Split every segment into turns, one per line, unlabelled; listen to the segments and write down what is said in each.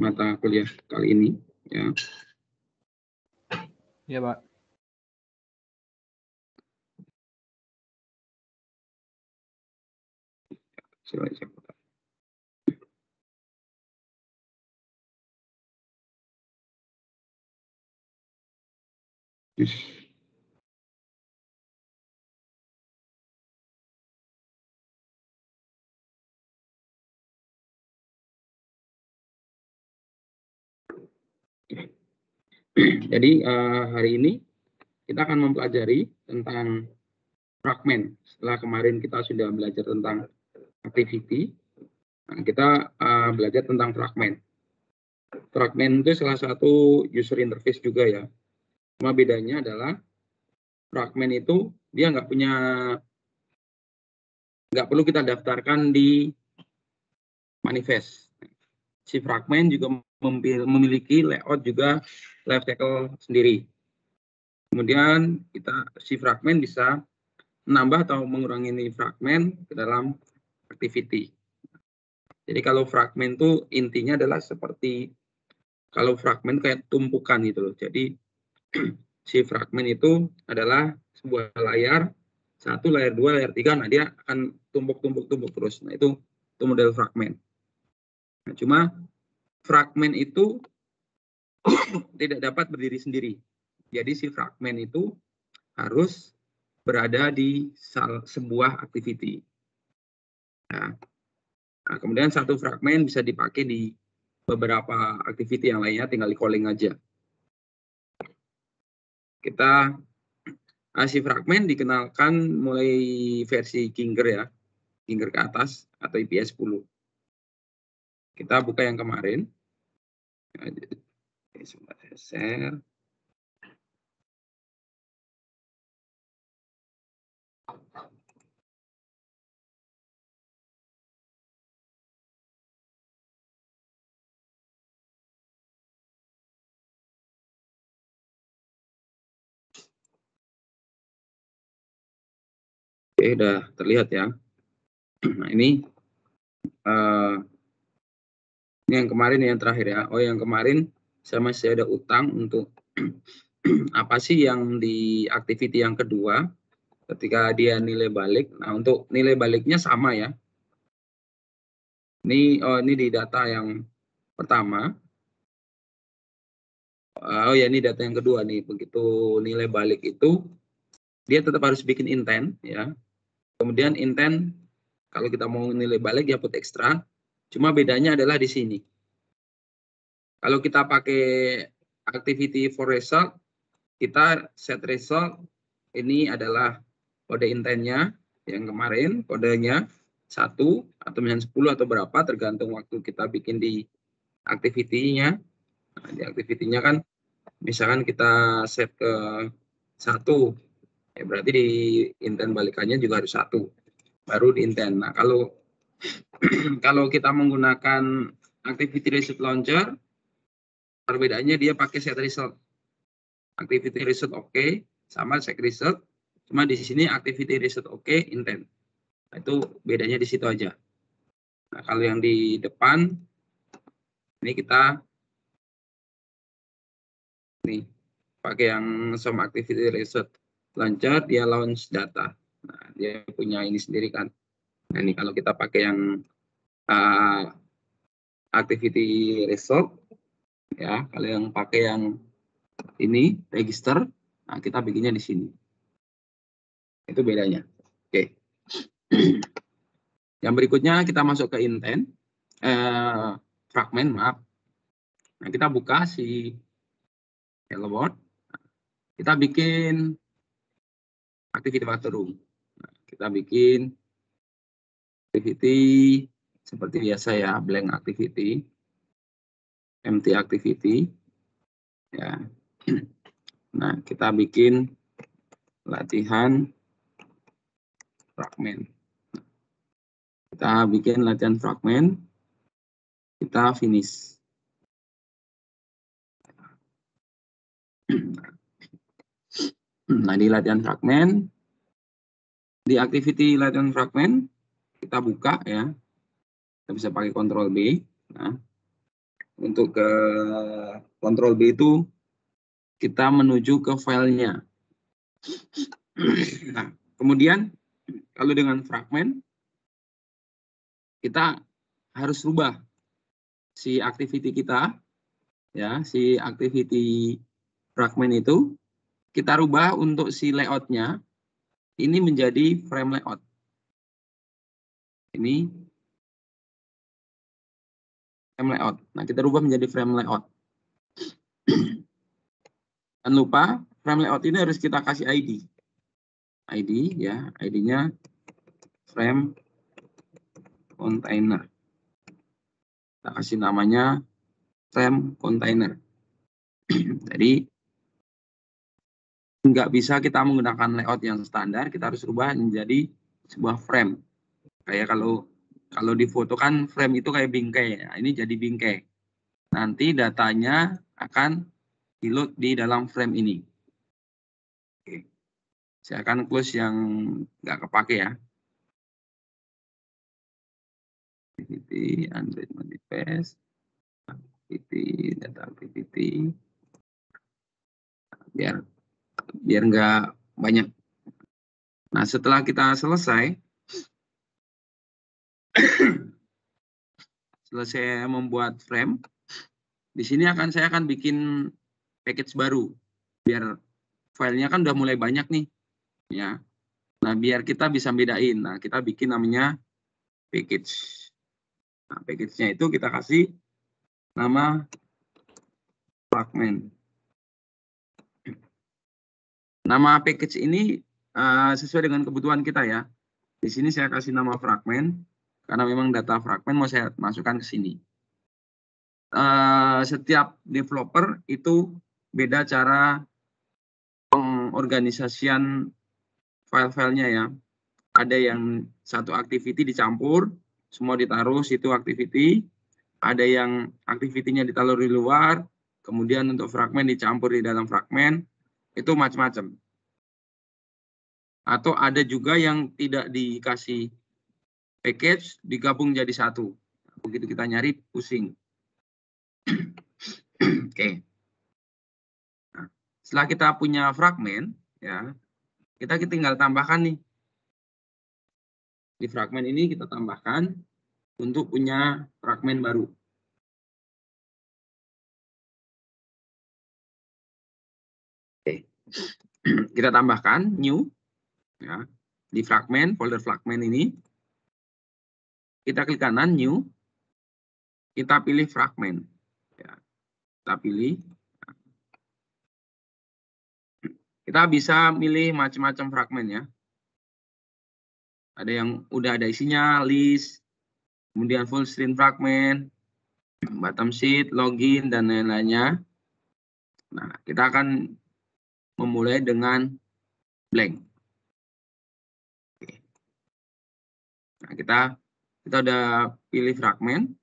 mata kuliah kali ini. Ya.
Ya, Pak.
Silakan. Jadi hari ini kita akan mempelajari tentang fragmen. Setelah kemarin kita sudah belajar tentang activity, nah, kita belajar tentang fragmen. Fragmen itu salah satu user interface juga ya. Cuma bedanya adalah fragmen itu dia nggak perlu kita daftarkan di manifest. Si fragmen juga memiliki layout juga life cycle sendiri. Kemudian si fragmen bisa menambah atau mengurangi fragmen ke dalam activity. Jadi kalau fragmen itu intinya adalah seperti kalau fragmen kayak tumpukan gitu loh. Jadi si fragmen itu adalah sebuah layar 1, layar 2, layar 3. Nah dia akan tumpuk terus. Nah itu model fragmen. Nah, cuma fragmen itu tidak dapat berdiri sendiri. Jadi si fragmen itu harus berada di sebuah activity. Nah, kemudian satu fragmen bisa dipakai di beberapa activity yang lainnya, tinggal di calling aja. Si fragmen dikenalkan mulai versi Ginger ya, Ginger ke atas atau IPS 10. Kita buka yang kemarin. Sebentar saya share. Oke, udah terlihat ya. Nah ini yang kemarin yang terakhir ya. Oh yang kemarin saya masih ada utang untuk apa sih yang di activity yang kedua ketika dia nilai balik. Nah untuk nilai baliknya sama ya. Ini di data yang pertama. Oh ya ini data yang kedua nih. Begitu nilai balik itu dia tetap harus bikin intent ya. Kemudian intent kalau kita mau nilai balik ya put ekstra. Cuma bedanya adalah di sini. Kalau kita pakai activity for result, kita set result, ini adalah kode intentnya yang kemarin, kodenya 1 atau misalnya 10 atau berapa, tergantung waktu kita bikin di activity-nya. Nah, di activity-nya kan, misalkan kita set ke 1, ya berarti di intent balikannya juga harus 1, baru di intent. Nah, kalau kita menggunakan activity result launcher, perbedaannya dia pakai set result. Activity result oke, sama set result. Cuma di sini activity result oke, intent. Nah, itu bedanya di situ aja. Nah, kalau yang di depan, ini kita nih pakai yang some activity result launcher, dia launch data. Nah, dia punya ini sendiri kan. Nah, ini kalau kita pakai yang activity result, ya kalau yang pakai yang ini register, nah kita bikinnya di sini. Itu bedanya. Oke. Yang berikutnya kita masuk ke intent, fragmen, maaf. Nah kita buka si hello world, kita bikin activity factor room. Nah, kita bikin activity seperti biasa ya, blank activity, empty activity, ya. Nah kita bikin latihan fragmen. Kita bikin latihan fragmen, kita finish. Nah, di latihan fragmen, di activity latihan fragmen, kita buka ya. Kita bisa pakai Ctrl B. Nah, Untuk ke Ctrl B itu kita menuju ke filenya. Nah, kemudian kalau dengan fragment kita harus rubah si activity kita, ya, si activity fragment itu kita rubah untuk si layoutnya ini menjadi frame layout. Ini frame layout. Nah, kita rubah menjadi frame layout. Jangan lupa frame layout ini harus kita kasih ID. ID ya, ID-nya frame container. Kita kasih namanya frame container. Jadi nggak bisa kita menggunakan layout yang standar, kita harus rubah menjadi sebuah frame. Kayak kalau di foto kan frame itu kayak bingkai. Nah, ini jadi bingkai. Nanti datanya akan di-load di dalam frame ini. Oke. Saya akan close yang nggak kepake ya. Activity, Android manifest, activity, data activity. Biar nggak banyak. Nah, setelah kita selesai membuat frame, di sini saya akan bikin package baru. Biar filenya kan udah mulai banyak nih, ya. Nah, biar kita bisa bedain. Nah, kita bikin namanya package. Nah, package-nya itu kita kasih nama fragment. Nama package ini sesuai dengan kebutuhan kita ya. Di sini saya kasih nama fragment karena memang data fragment mau saya masukkan ke sini. Setiap developer itu beda cara pengorganisasian file-filenya ya. Ada yang satu activity dicampur, semua ditaruh situ activity. Ada yang activity-nya ditaruh di luar, kemudian untuk fragment dicampur di dalam fragment, itu macam-macam. Atau ada juga yang tidak dikasih package, digabung jadi satu. Begitu kita nyari, pusing. Oke. Nah, setelah kita punya fragment, ya, kita tinggal tambahkan nih. Di fragment ini kita tambahkan untuk punya fragment baru. Oke. Kita tambahkan new, ya, di fragment, folder fragment ini. Kita klik kanan new, kita pilih fragment, ya, kita pilih. Kita bisa milih macam-macam fragment ya. Ada yang udah ada isinya, list, kemudian full string fragment, bottom sheet, login, dan lain-lainnya. Nah, kita akan memulai dengan blank. Oke. Nah, kita udah pilih fragment,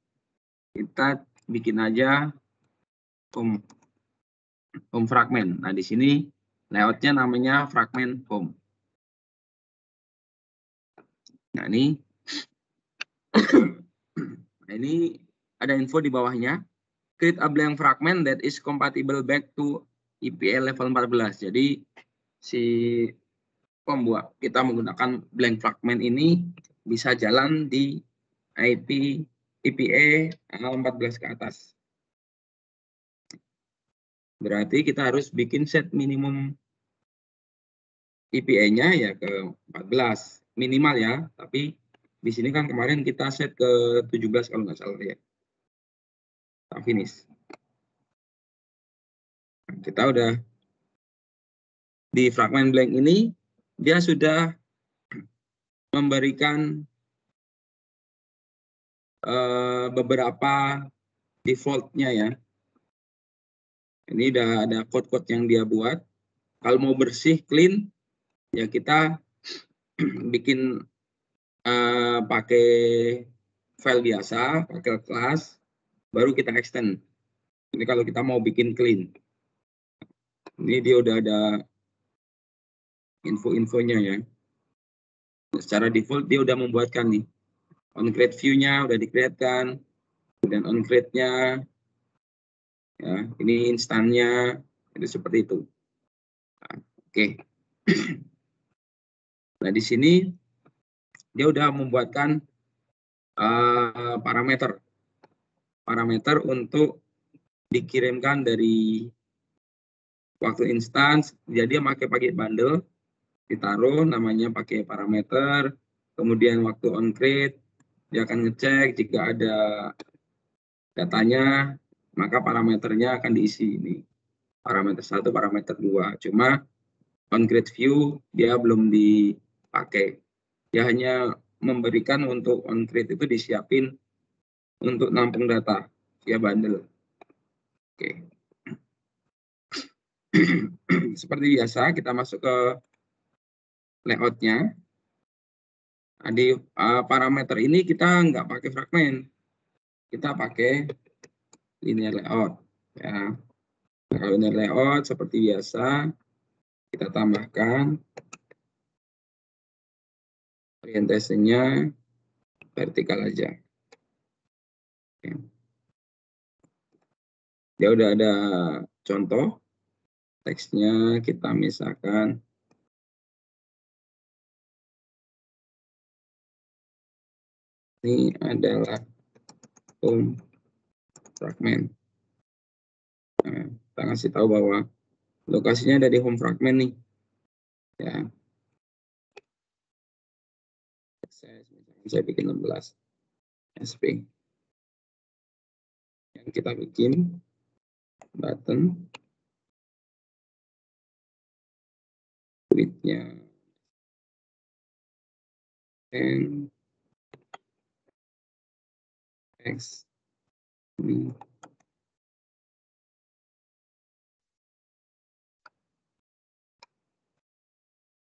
kita bikin aja home fragment. Nah, di sini layoutnya namanya fragment home. Nah, ini ada info di bawahnya. Create a blank fragment that is compatible back to EPA level 14. Jadi si pembuat kita menggunakan blank fragment ini bisa jalan di EPA level 14 ke atas. Berarti kita harus bikin set minimum EPA-nya ya ke 14 minimal ya, tapi di sini kan kemarin kita set ke 17 kalau nggak salah ya. Kita finish. Kita udah di fragment blank ini dia sudah memberikan beberapa default-nya ya. Ini udah ada code-code yang dia buat. Kalau mau bersih, clean, ya kita bikin pakai file biasa, pakai kelas, baru kita extend. Ini kalau kita mau bikin clean. Ini dia udah ada info-infonya ya. Secara default dia udah membuatkan nih. On-create view-nya udah di-create-kan. Kemudian on-create-nya, ya. Ini instannya itu seperti itu. Nah, oke. Nah, di sini dia udah membuatkan parameter untuk dikirimkan dari waktu instance. Jadi dia pakai bundle, ditaruh namanya pakai parameter, kemudian waktu on create dia akan ngecek jika ada datanya, maka parameternya akan diisi ini. Parameter 1, parameter 2. Cuma on create view dia belum dipakai. Dia hanya memberikan untuk on create itu disiapin untuk nampung data via bundle. Oke. Seperti biasa kita masuk ke layoutnya. Nah, di parameter ini kita nggak pakai fragment, kita pakai linear layout. Ya. Nah, kalau linear layout seperti biasa kita tambahkan orientasinya vertikal aja. Oke. Dia udah ada contoh teksnya, kita misalkan ini adalah home fragment. Nah, kita kasih tahu bahwa lokasinya ada di home fragment nih. Ya. Saya bikin 16 SP. Yang kita bikin button width-nya and X ini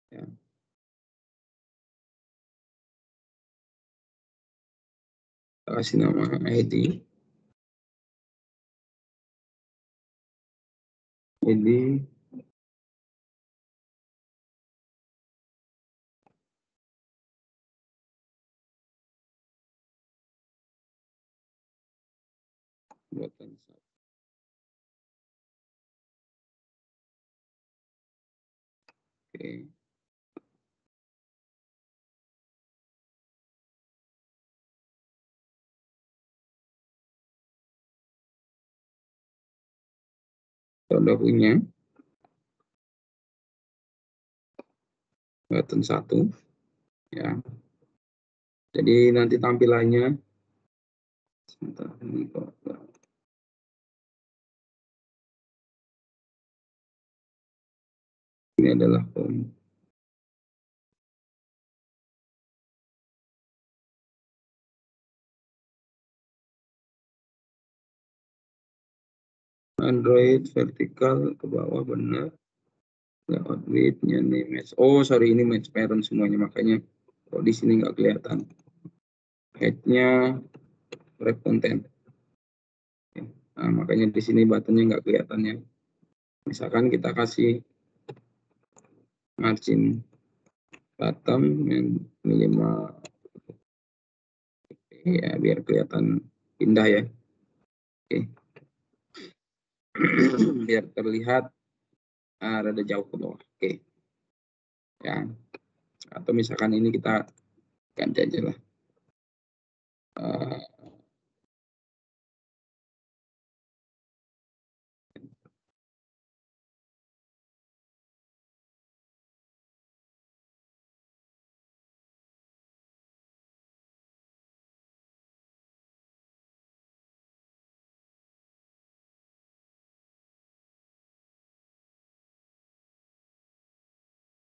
ya. Kita kasih nama ID button. Oke. Kita udah punya button 1 ya. Jadi nanti tampilannya sebentar ini kok. Ini adalah home. Android vertikal ke bawah benar. Layout width-nya nih match. Oh, sorry ini match parent semuanya, makanya kok di sini nggak kelihatan. Height-nya wrap content. Nah, makanya di sini buttonnya nggak kelihatannya. Misalkan kita kasih margin bottom minimal ya biar kelihatan indah ya. Oke. Biar terlihat rada jauh ke bawah. Oke. Ya. Atau misalkan ini kita ganti aja lah.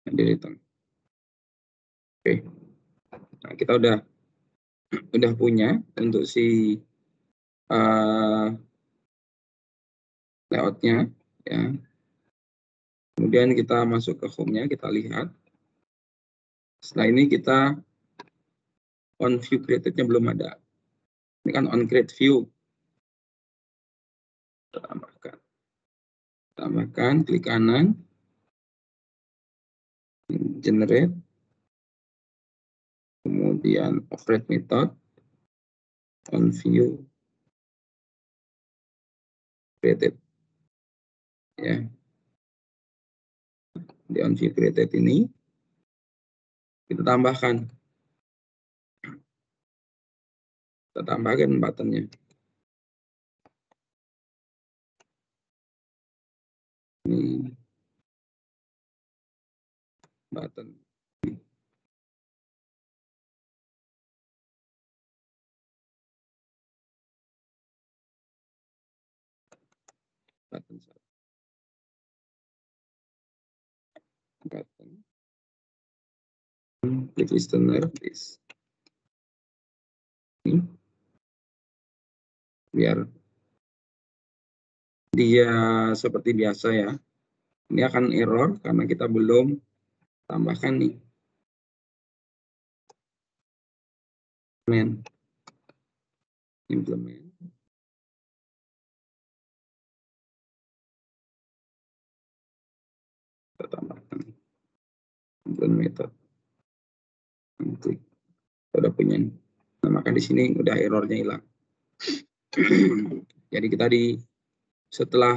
Delete. Oke. Nah, kita udah punya untuk si layoutnya ya. Kemudian kita masuk ke home-nya, kita lihat. Setelah ini kita on view created-nya belum ada. Ini kan on create view. Tambahkan, klik kanan, generate, kemudian override method, on view created. Ya. Di on view created ini kita tambahkan. Kita tambahkan buttonnya. Ini button. Button. Button. Klik listener. This. Ini. Biar dia seperti biasa ya. Ini akan error karena kita belum tambahkan nih. Implement. Kita tambahkan. Implement method. Klik. Kita udah punya nih. Nah, maka di sini udah errornya hilang. Jadi kita setelah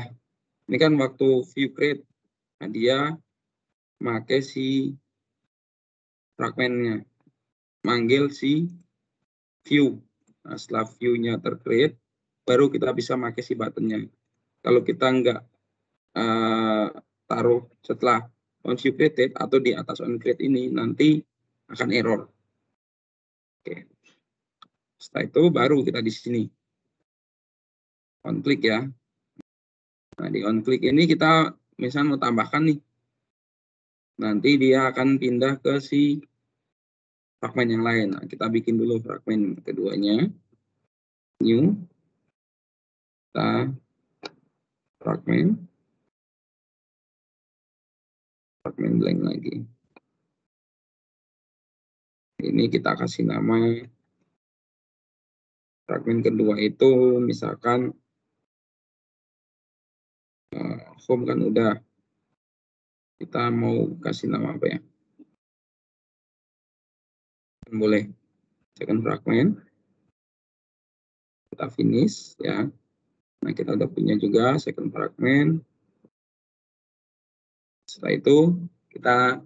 ini kan waktu view create, nah dia pakai si fragmentnya, manggil si view. Nah, setelah view-nya tercreate, baru kita bisa pakai si buttonnya. Kalau kita nggak taruh setelah on view created atau di atas on create ini, nanti akan error. Oke. Setelah itu baru kita di sini on click ya. Nah, di on click ini kita misalnya mau tambahkan nih. Nanti dia akan pindah ke si fragmen yang lain. Nah, kita bikin dulu fragmen keduanya. New. Kita fragmen blank lagi. Ini kita kasih nama fragmen kedua itu misalkan home kan udah. Kita mau kasih nama apa ya? Boleh second fragment. Kita finish ya. Nah, kita udah punya juga second fragment. Setelah itu kita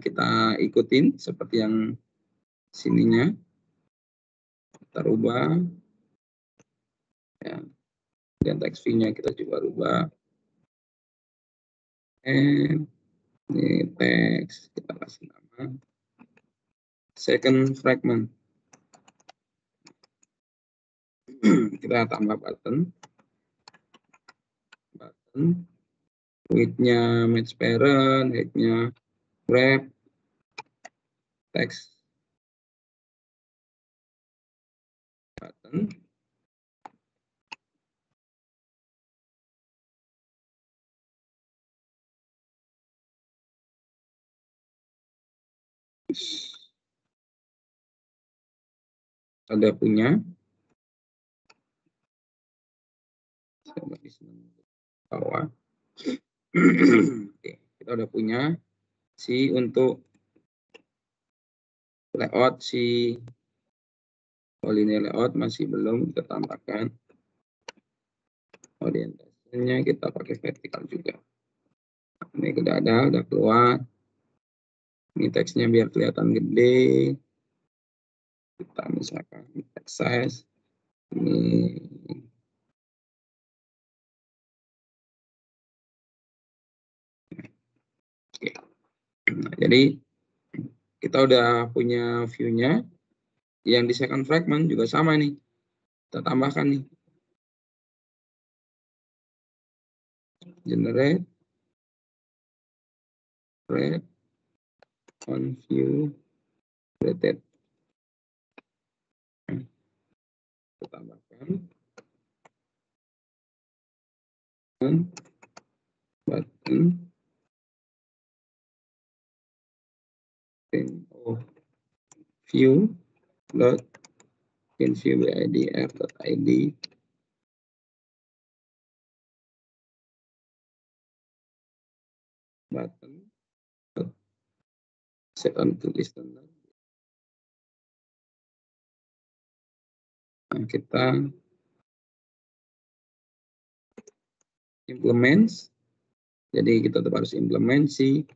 kita ikutin seperti yang sininya. Kita rubah ya. Dan text view-nya kita juga rubah. Ini teks kita kasih nama second fragment. Kita tambah button width-nya match parent, height-nya wrap, text button. Ada punya bawah. Oke, kita udah punya si untuk layout si linear layout masih belum kita tambahkan. Orientasinya kita pakai vertikal juga. Ini udah keluar. Ini teksnya biar kelihatan gede. Kita misalkan text size ini oke. Nah, jadi kita udah punya view-nya. Yang di second fragment juga sama nih. Kita tambahkan nih. Generate on view created. Kita tambahkan button view dot view idr.id button set on to listener. Nah, kita implements. Jadi kita tetap harus implement si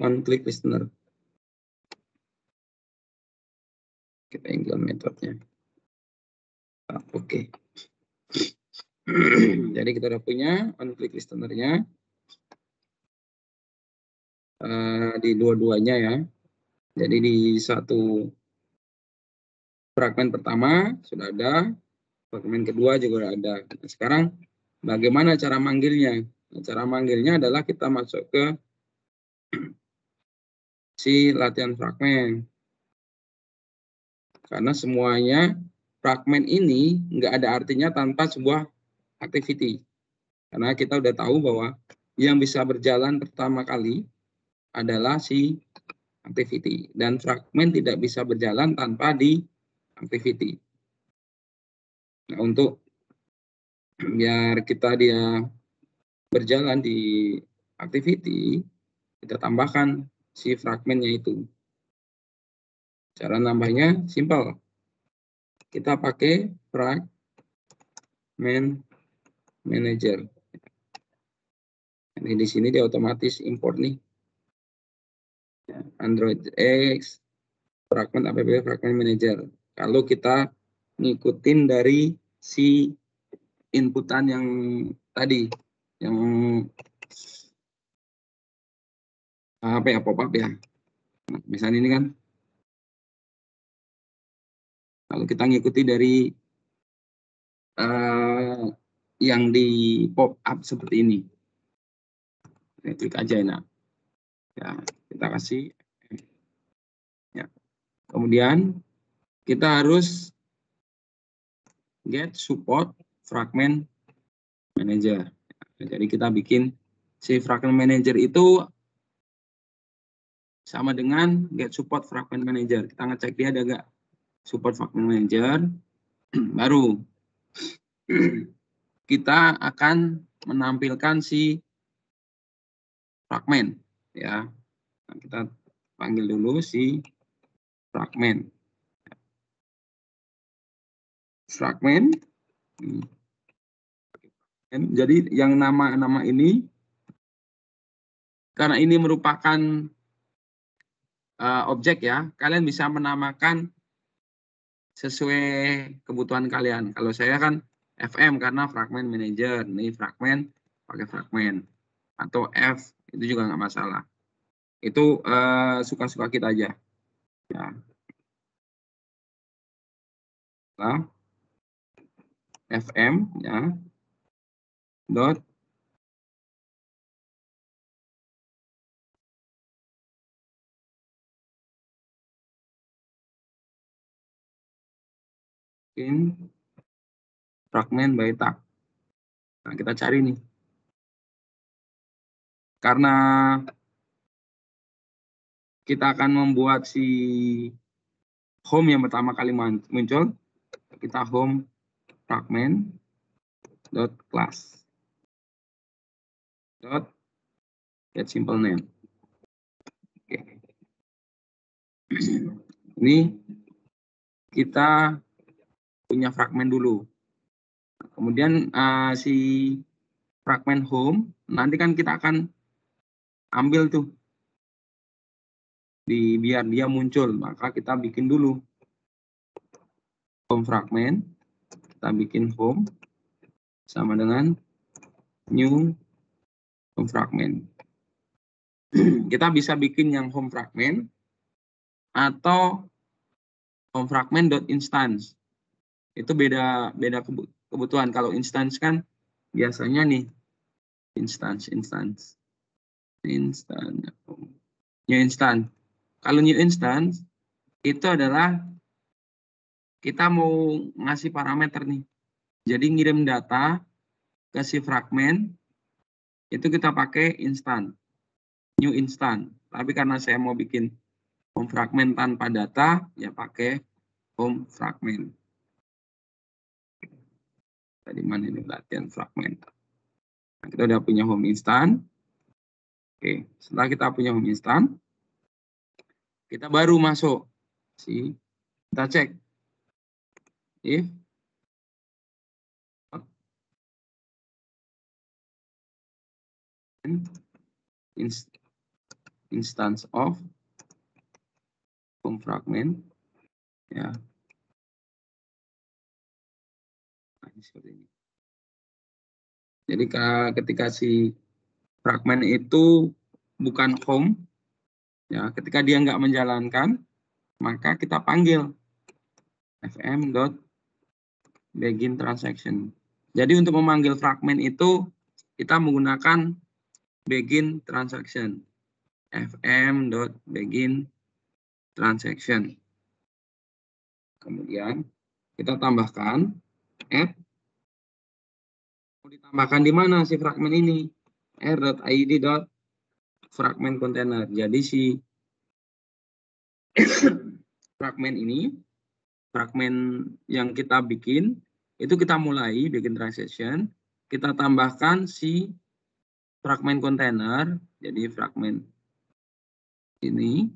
on-click listener. Kita implement metodenya. Oke. Jadi kita udah punya on-click listener-nya di dua-duanya ya. Jadi di satu fragmen pertama sudah ada, fragmen kedua juga sudah ada. Nah, sekarang bagaimana cara manggilnya? Nah, cara manggilnya adalah kita masuk ke si latihan fragmen. Karena semuanya fragmen ini nggak ada artinya tanpa sebuah activity. Karena kita udah tahu bahwa yang bisa berjalan pertama kali adalah si activity. Dan fragmen tidak bisa berjalan tanpa di activity. Nah, untuk biar kita dia berjalan di activity, kita tambahkan si fragmennya itu. Cara nambahnya simple. Kita pakai fragment manager. Ini di sini dia otomatis import nih. Android X, fragment app fragment manager. Kalau kita ngikutin dari si inputan yang tadi, yang apa ya, pop-up ya. Nah, misalnya ini kan, kalau kita ngikuti dari yang di pop-up seperti ini, ya, klik aja enak. Ya, kita kasih. Ya. Kemudian kita harus get support fragment manager. Jadi kita bikin si fragment manager itu sama dengan get support fragment manager. Kita ngecek dia ada nggak support fragment manager. Baru kita akan menampilkan si fragment. Ya, nah, kita panggil dulu si fragment. Fragment. Jadi yang nama-nama ini, karena ini merupakan objek ya, kalian bisa menamakan sesuai kebutuhan kalian. Kalau saya kan FM karena fragment manager, ini fragment pakai fragment, atau F itu juga nggak masalah. Itu suka-suka kita aja. Ya. Nah, FM ya dot in fragment by tag. Nah, kita cari nih. Karena kita akan membuat si home yang pertama kali muncul, kita home fragment dot class dot get simple name. Oke. Ini kita punya fragmen dulu. Kemudian si fragmen home nanti kan kita akan ambil tuh biar dia muncul, maka kita bikin dulu home fragment. Kita bikin home sama dengan new home fragment. Kita bisa bikin yang home fragment atau home fragment dot instance. Itu beda kebutuhan. Kalau instance kan biasanya nih instance new instance. Kalau new instance itu adalah kita mau ngasih parameter nih. Jadi ngirim data ke si fragment itu kita pakai instant, new instant. Tapi karena saya mau bikin home fragment tanpa data, ya pakai home fragment. Tadi mana ini latihan fragment. Nah, kita udah punya home instant. Oke, setelah kita punya home instant, kita baru masuk kita cek if instance of home fragment, ya. Nah, ini seperti ini. Jadi ketika si fragment itu bukan home, ya, ketika dia nggak menjalankan, maka kita panggil fm.begin transaction. Jadi untuk memanggil fragment itu kita menggunakan begin transaction. fm.begin transaction. Kemudian kita tambahkan add. Mau ditambahkan di mana si fragment ini? r.id.fragment container. Jadi si fragment ini, fragment yang kita bikin, itu kita mulai bikin transaction, kita tambahkan si fragment container, jadi fragment ini,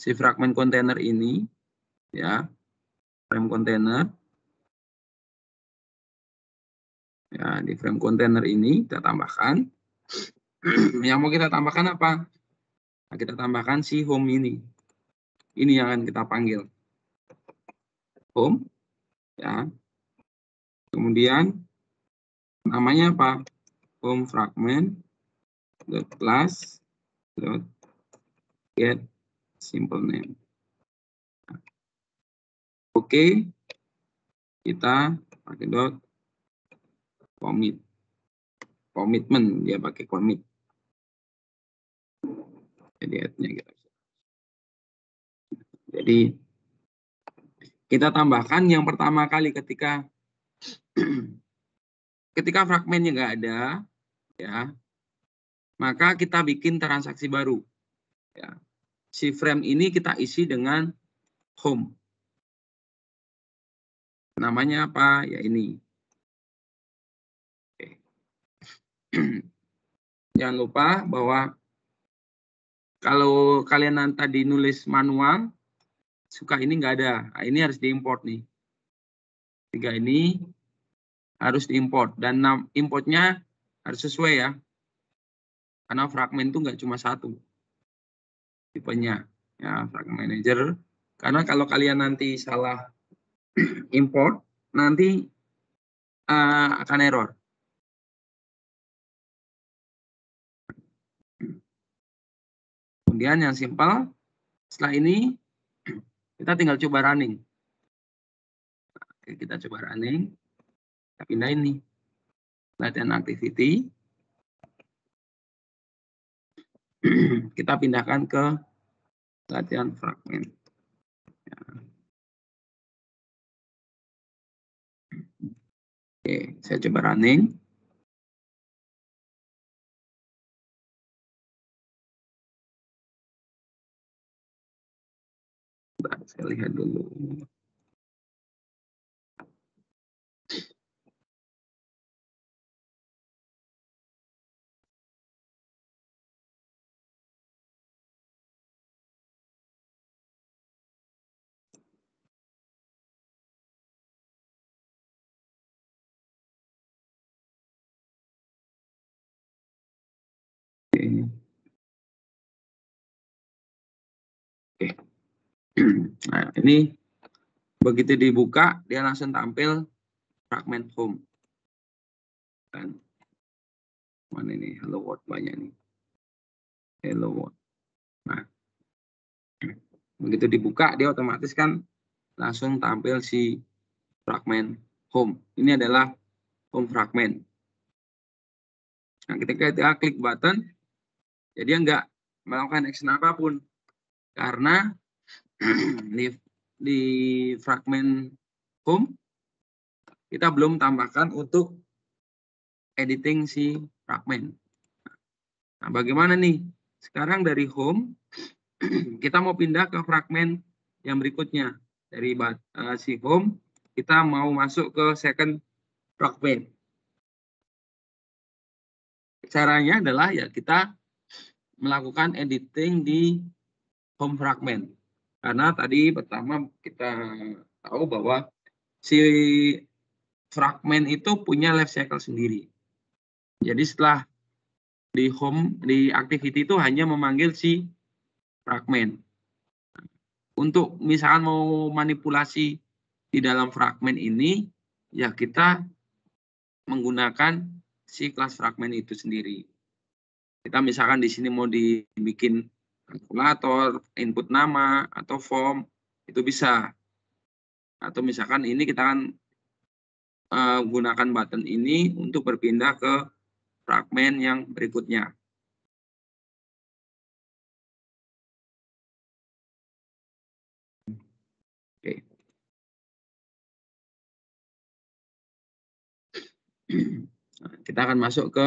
si fragment container ini, ya, frame container, ya, di frame container ini kita tambahkan. Yang mau kita tambahkan apa? Nah, kita tambahkan si home ini. Ini yang akan kita panggil. Home, ya. Kemudian namanya apa? Home fragment class get simple name. Oke, kita pakai dot commit. Commitment, dia pakai commit. Jadi add-nya kita. Jadi kita tambahkan yang pertama kali ketika fragmennya nggak ada, ya, maka kita bikin transaksi baru. Ya. Si frame ini kita isi dengan home. Namanya apa? Ya ini. Oke. Jangan lupa bahwa kalau kalian tadi nulis manual, suka ini nggak ada. Nah, ini harus diimport nih. 3 ini harus diimport. Dan importnya harus sesuai ya. Karena fragment itu nggak cuma satu tipenya. Ya, fragment manager. Karena kalau kalian nanti salah import, nanti akan error. Kemudian yang simpel, setelah ini kita tinggal coba running. Oke, kita coba running. Kita pindahin nih. Latihan activity. Kita pindahkan ke latihan fragment. Ya. Oke, saya coba running. Saya lihat dulu. Oke. Nah, ini begitu dibuka, dia langsung tampil fragment home. Dan mana ini? Hello world banyak nih. Hello world. Nah, begitu dibuka, dia otomatis kan langsung tampil si fragment home. Ini adalah home fragment. Nah, ketika kita klik button, jadi nggak melakukan action apapun. Karena di fragment home, kita belum tambahkan untuk editing si fragment. Nah, bagaimana nih? Sekarang dari home, kita mau pindah ke fragment yang berikutnya. Dari si home, kita mau masuk ke second fragment. Caranya adalah ya kita melakukan editing di home fragment. Karena tadi pertama kita tahu bahwa si fragment itu punya life cycle sendiri. Jadi setelah di home, di activity itu hanya memanggil si fragment. Untuk misalkan mau manipulasi di dalam fragment ini, ya kita menggunakan si kelas fragment itu sendiri. Kita misalkan di sini mau dibikin kalkulator, input nama, atau form, itu bisa. Atau misalkan ini kita kan gunakan button ini untuk berpindah ke fragmen yang berikutnya. Oke. Nah, kita akan masuk ke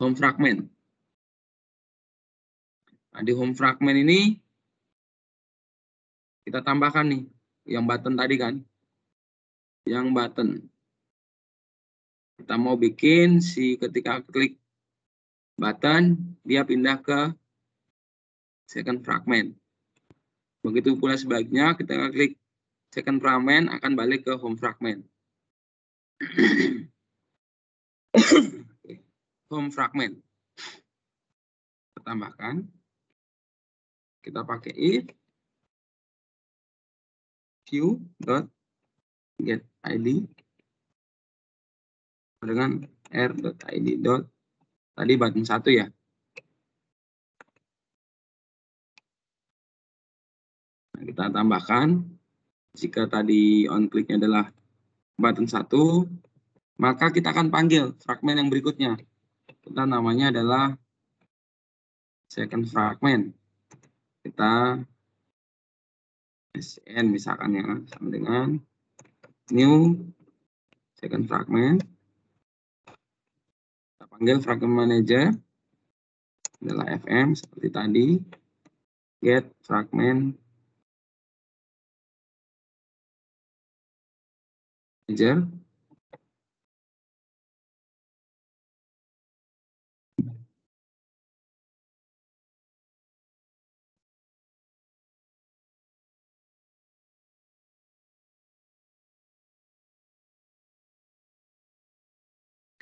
home fragment. Nah, di home fragment ini kita tambahkan nih yang button tadi kan. Yang button. Kita mau bikin si ketika klik button, dia pindah ke second fragment. Begitu pula sebaliknya, kita klik second fragment akan balik ke home fragment. Home fragment. Kita tambahkan. Kita pakai if view.getID dengan r.id. Tadi button 1 ya. Nah, kita tambahkan. Jika tadi on click-nya adalah button 1, maka kita akan panggil fragmen yang berikutnya. Kita namanya adalah second fragment. Kita SN misalkan ya, sama dengan new second fragment. Kita panggil fragment manager adalah FM seperti tadi. Get fragment manager.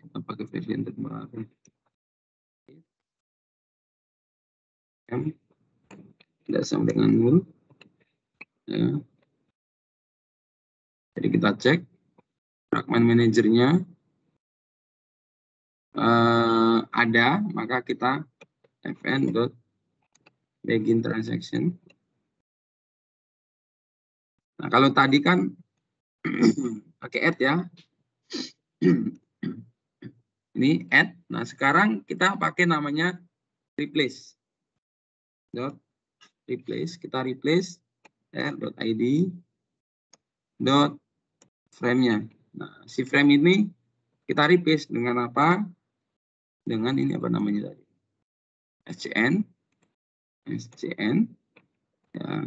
Kita pakai versi yang terbaru. Tidak sama dengan null. Ya. Jadi kita cek fragment manajernya ada, maka kita fn.begin transaction. Nah, kalau tadi kan pakai add ya. Ini add. Nah, sekarang kita pakai namanya replace. Replace, kita replace r.id frame-nya. Nah, si frame ini kita replace dengan apa? Dengan ini apa namanya tadi? SCN. Ya.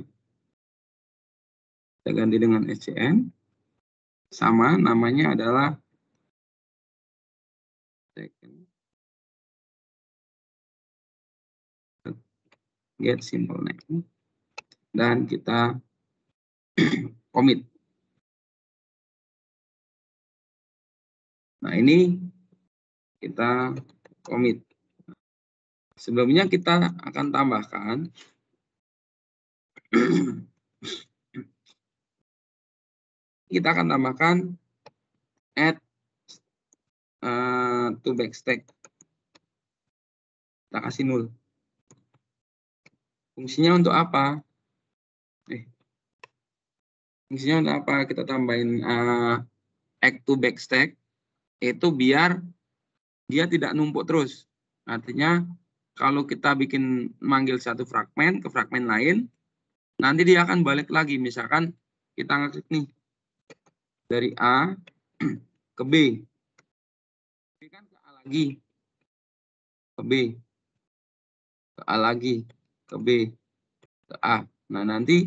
Kita ganti dengan SCN. Sama namanya adalah get simple name. Dan kita commit. Nah, ini kita commit. Sebelumnya kita akan tambahkan add to backstack. Kita kasih null. Fungsinya untuk apa? Fungsinya untuk apa? Kita tambahin add to backstack itu biar dia tidak numpuk terus. Artinya kalau kita bikin manggil satu fragmen ke fragmen lain, nanti dia akan balik lagi. Misalkan kita ngeklik nih dari A ke B. Kan ke A lagi. Ke B. Ke A lagi. Ke B. Ke A. Nah, nanti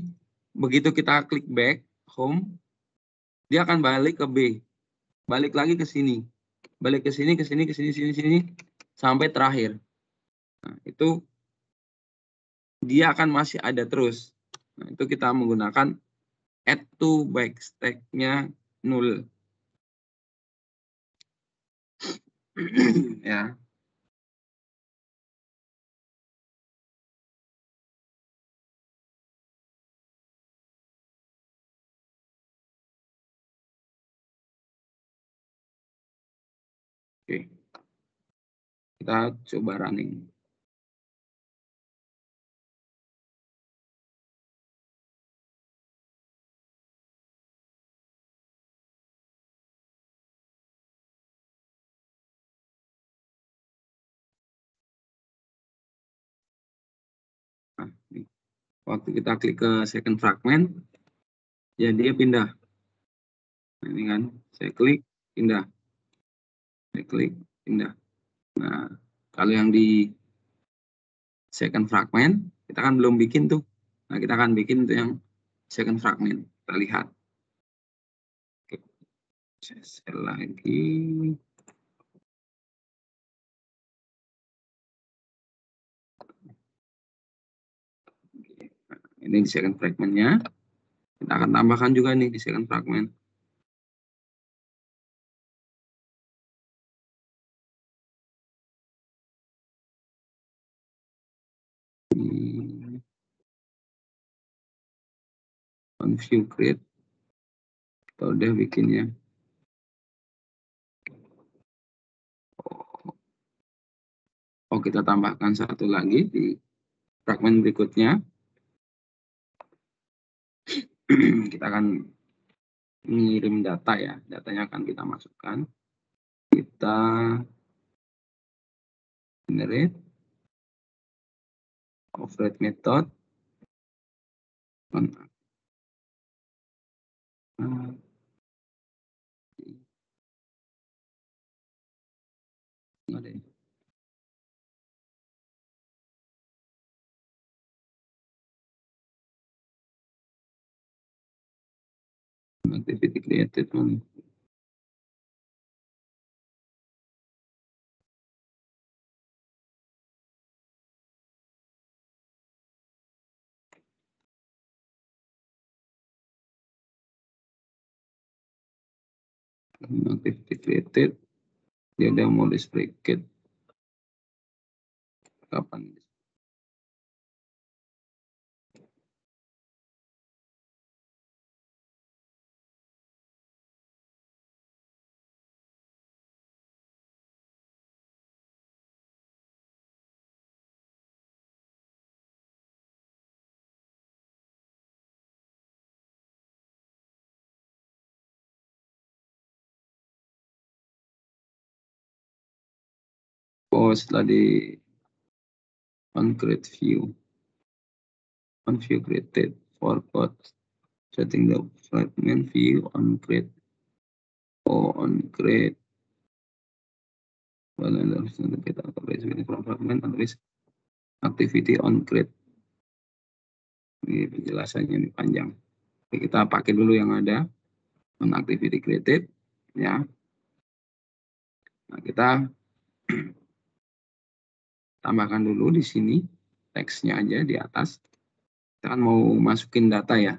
begitu kita klik back home, dia akan balik ke B. Balik lagi ke sini. Balik ke sini, ke sini, ke sini, sini sampai terakhir. Nah, itu dia akan masih ada terus. Nah, itu kita menggunakan add to backstack-nya null. Ya. Oke. Kita coba running. Nah, waktu kita klik ke second fragment, ya dia pindah. Nah, ini kan, saya klik, pindah. Saya klik, pindah. Nah, kalau yang di second fragment, kita kan belum bikin tuh. Nah, kita akan bikin tuh yang second fragment. Kita lihat. Oke. Saya share lagi. Nah, ini di second fragment-nya. Kita akan tambahkan juga nih di second fragment. On view create. Kita udah bikinnya. Oh, kita tambahkan satu lagi di fragment berikutnya. Kita akan mengirim data ya. Datanya akan kita masukkan. Kita generate override method. Ada ya. Activity created on activity created. Dia udah mau display get kapan? Oh, setelah di on create view, on view created for code setting the fragment view on create. Oh, on create. Well, kita fragment atau activity on create. Ini penjelasannya ini panjang. Oke, kita pakai dulu yang ada on activity created ya. Nah, kita tambahkan dulu di sini teksnya aja di atas. Kita kan mau masukin data ya.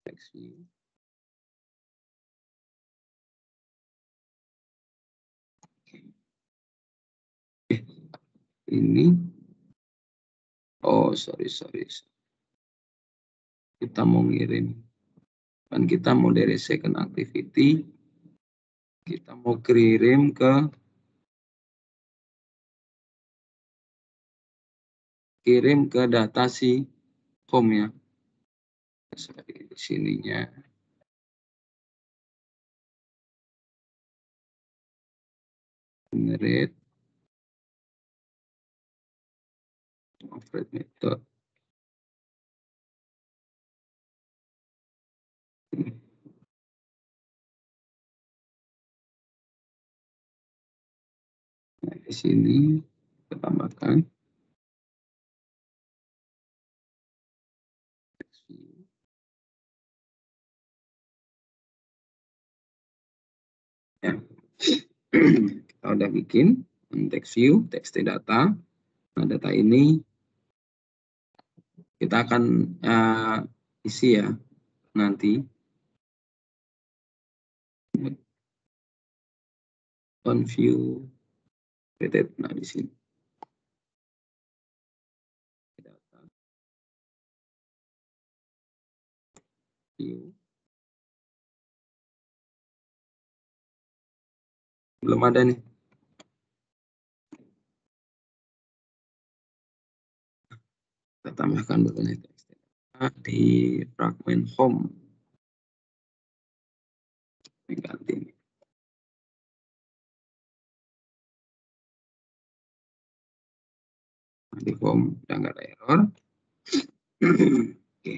Text view. Ini oh sorry kita mau ngirim kan kita mau dari second activity kita mau kirim ke data si home ya. Sorry, di sininya generate override method. Nah, di sini kita tambahkan ya. Kita udah bikin text view, text data. Nah, data ini kita akan isi ya nanti. On view created, nah di sini. View. Belum ada nih. Kita tambahkan dulu nih di fragment home. Ini ganti nih. Di home udah nggak ada error. Oke.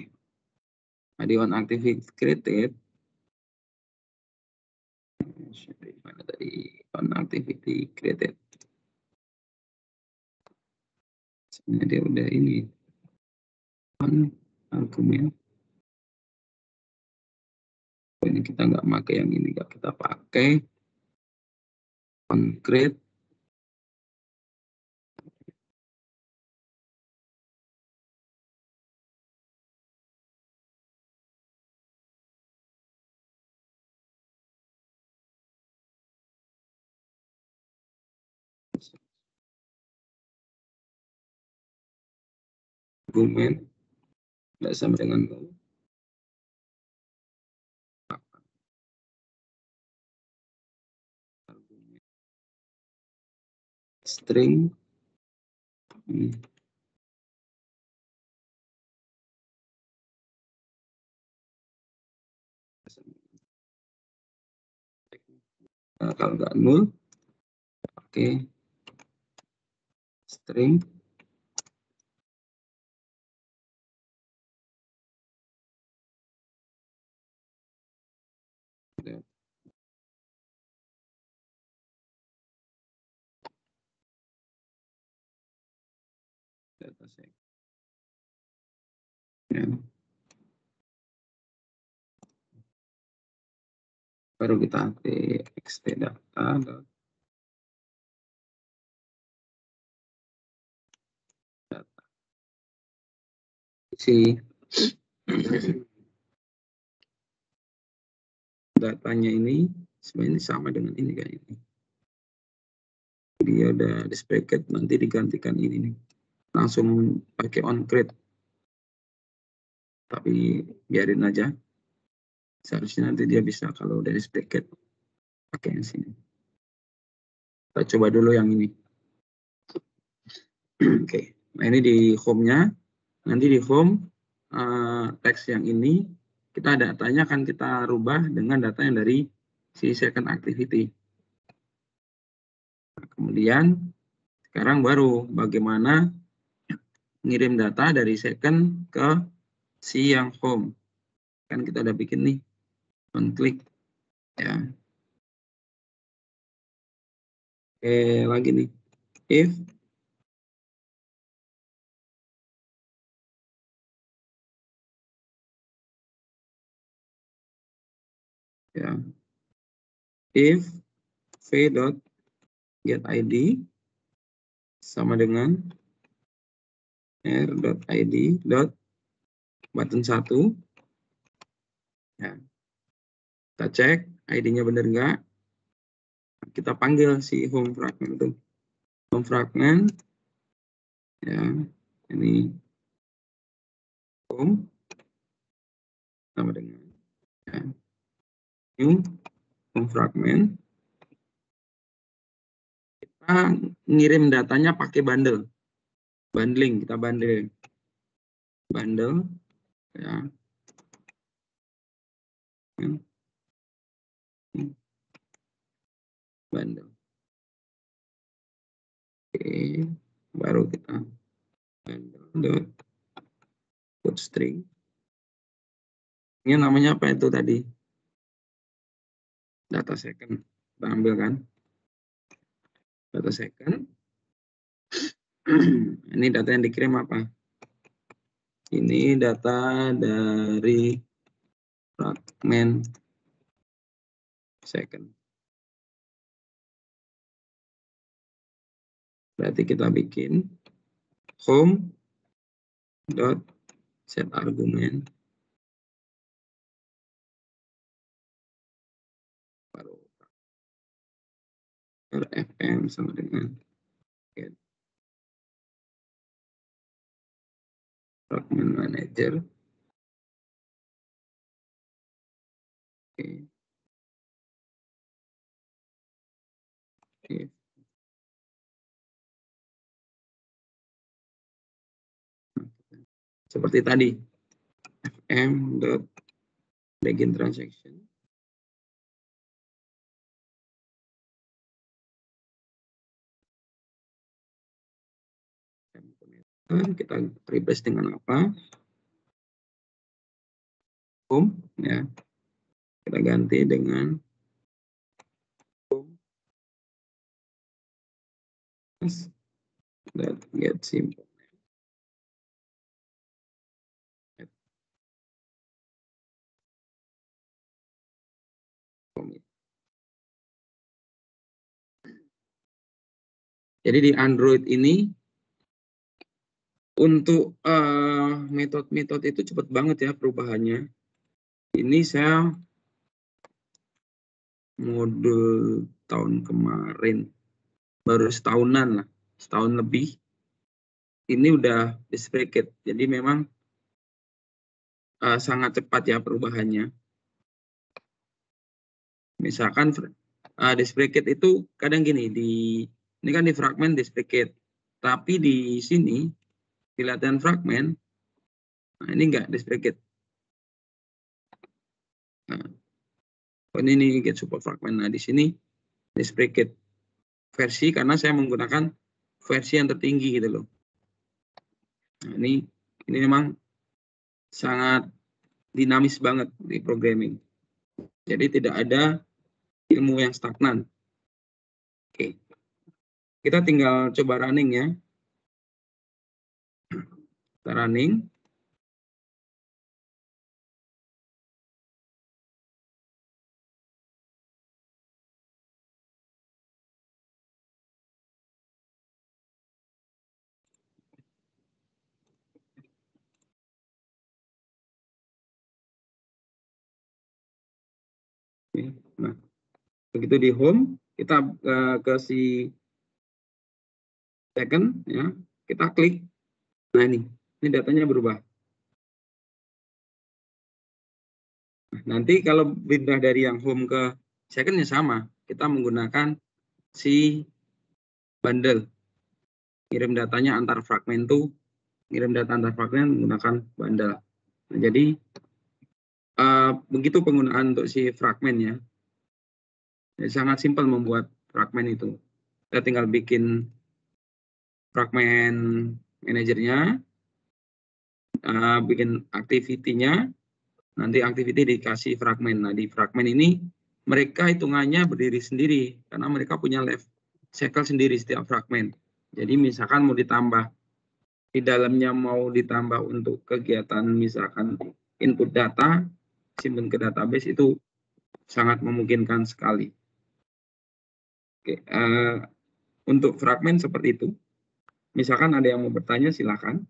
Nah, di on activity created. Mana tadi on activity created. Sebenarnya dia udah ini. On argumen. Ini kita nggak pakai yang ini, nggak kita pakai. On create. Argumen tidak sama dengan string nah, kalau nggak null pakai string data set. Ya. Baru kita txt data si datanya ini sebenarnya sama dengan ini kayak ini. Dia udah dispeket, nanti digantikan ini nih. Langsung pakai on create. Tapi biarin aja. Seharusnya nanti dia bisa kalau udah dispeket pakai yang sini. Kita coba dulu yang ini. Oke. Nah ini di home-nya. Nanti di home teks yang ini kita datanya akan kita rubah dengan data yang dari si second activity. Nah, kemudian sekarang baru bagaimana ngirim data dari second ke si yang home. Kan kita udah bikin nih on click ya. Oke, lagi nih. If ya. If v.getID sama dengan r.id.button 1 ya. Kita cek ID-nya benar nggak? Kita panggil si home fragment itu. Home fragment ya. Ini home sama dengan ya. New home fragment. Kita ngirim datanya pakai bundle. Bundling, kita bundle ya. Bundle. Oke, baru kita bundle put string. Ini namanya apa itu tadi? Data second. Kita ambil kan? Data second. Ini data yang dikirim apa? Ini data dari fragment second. Berarti kita bikin home dot set argumen baru rfm sama dengan get fragment manager. Oke. Oke. Seperti tadi, fm.begin transaction. Kita replace dengan apa? Home, ya. Kita ganti dengan home that get simple. Jadi di Android ini untuk metode-metode itu cepat banget ya perubahannya. Ini saya modul tahun kemarin, baru setahunan lah, setahun lebih. Ini udah dispreket, jadi memang sangat cepat ya perubahannya. Misalkan dispreket itu kadang gini, ini kan di fragment dispreket, tapi di sini di latihan fragment, nah ini enggak dispreket. Nah, ini get support fragment. Nah di sini dispreket versi karena saya menggunakan versi yang tertinggi gitu loh. Nah, ini memang sangat dinamis banget di programming. Jadi tidak ada ilmu yang stagnan. Oke. Kita tinggal coba running ya. Kita running. Nah, begitu di home, kita ke si second ya, kita klik. Nah ini datanya berubah. Nah, nanti kalau pindah dari yang home ke second ya sama, kita menggunakan si bundle. Kirim datanya antar fragmen tuh, kirim data antar fragmen menggunakan bundle. Nah, jadi begitu penggunaan untuk si fragmen ya. Jadi sangat simpel membuat fragmen itu. Kita tinggal bikin fragmen manajernya, bikin activity-nya, nanti activity dikasih fragmen. Nah, di fragmen ini mereka hitungannya berdiri sendiri karena mereka punya life cycle sendiri setiap fragmen. Jadi misalkan mau ditambah di dalamnya, mau ditambah untuk kegiatan misalkan input data, simpan ke database, itu sangat memungkinkan sekali. Oke, untuk fragmen seperti itu. Misalkan ada yang mau bertanya, silakan.